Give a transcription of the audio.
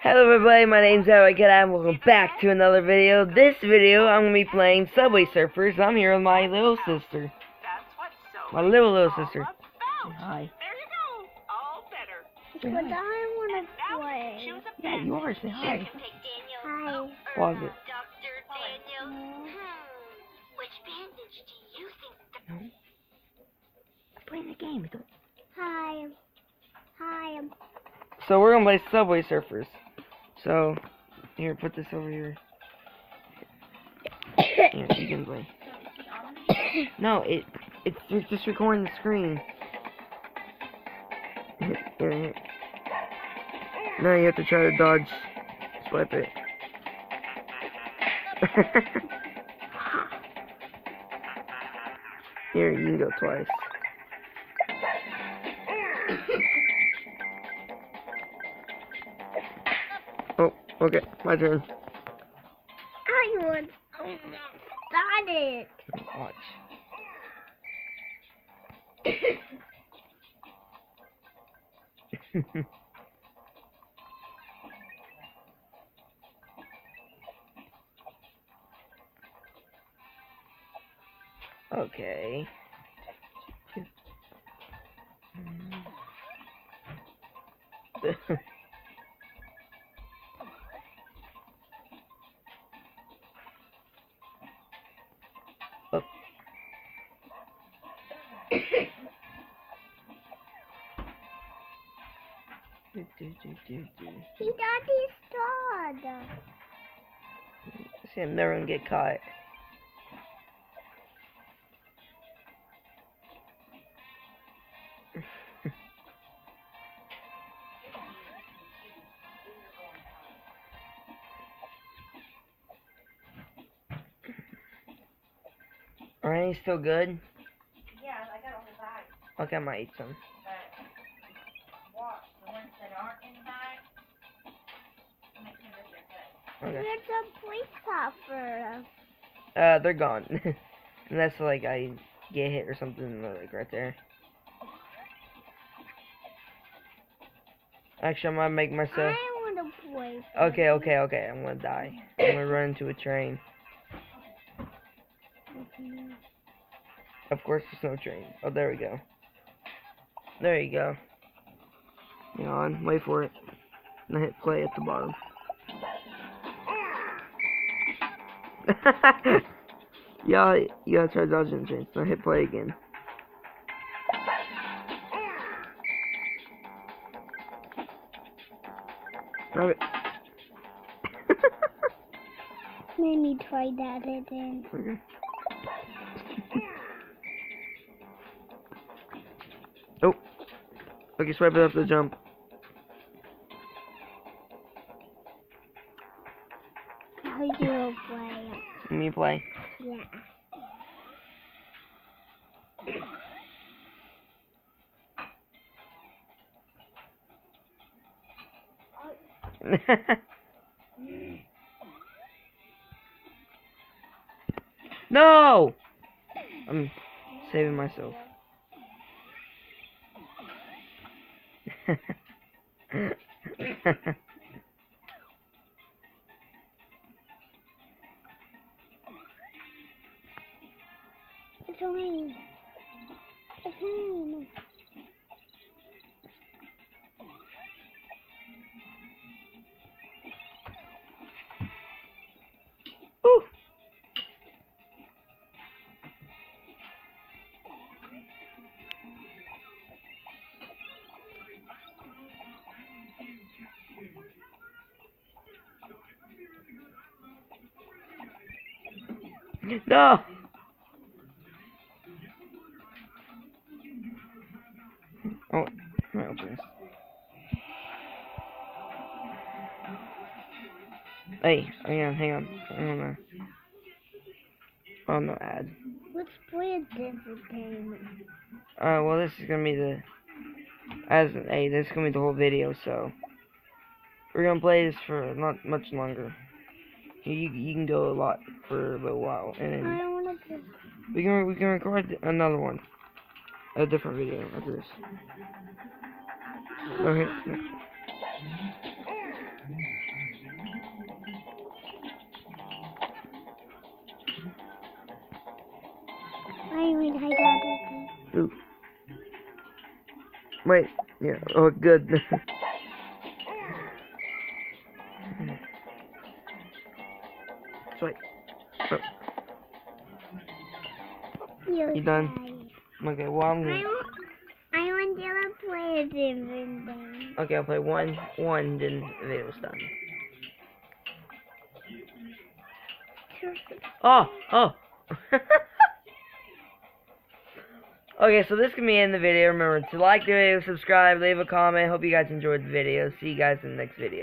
Hello everybody, my name's Eric and welcome back to another video. This video, I'm going to be playing Subway Surfers. I'm here with my little sister. My little sister. Say hi. But I want to play. Yeah, you are. Say hi. Hi. Pause it. Which bandage do you think? No. I'm playing the game. Hi. Hi. So we're going to play Subway Surfers. So, here, put this over here. Here, you can play. No, it's just recording the screen. Here. Now you have to try to dodge, swipe it. Here, you can go twice. Oh, okay, my turn. I want to start it. Watch. Okay. Oh. He got his sword. See, I'm never gonna get caught. Are any still good? Yeah, I got a whole bag. Okay, I might eat some. But watch, the ones that aren't in the bag, make sure that they're good. Okay. Where's the police officer? They're gone. Unless, like, I get hit or something, like, right there. Actually, I'm gonna make myself... I want to play. Okay, I'm gonna die. I'm gonna run into a train. Of course, there's no train. Oh, there we go. There you go. Hang on, wait for it. And I hit play at the bottom. Yeah, you gotta try dodging the trains. Now hit play again. Grab it. Let me try that again. Okay. Oh. Okay, swipe it up to jump. How you play? Let me play. Yeah. No! I'm saving myself. It's raining. It's raining. Ooh. No! Oh, my opens. Hey, hang on. I don't know. Oh, no ad. Let's play a different game. Well, this is gonna be this is gonna be the whole video, so we're gonna play this for not much longer. You can go a lot for a little while, and then I want to. we can record another one, a different video after this. Okay. I would hide out of Ooh. Wait. Yeah. Oh, good. Sweet. Oh, it. you done? Okay. Well, I'm gonna. I want to play a different game. Okay, I'll play one, then the video's done. Oh! Okay, so this can be in the video. Remember to like the video, subscribe, leave a comment. Hope you guys enjoyed the video. See you guys in the next video.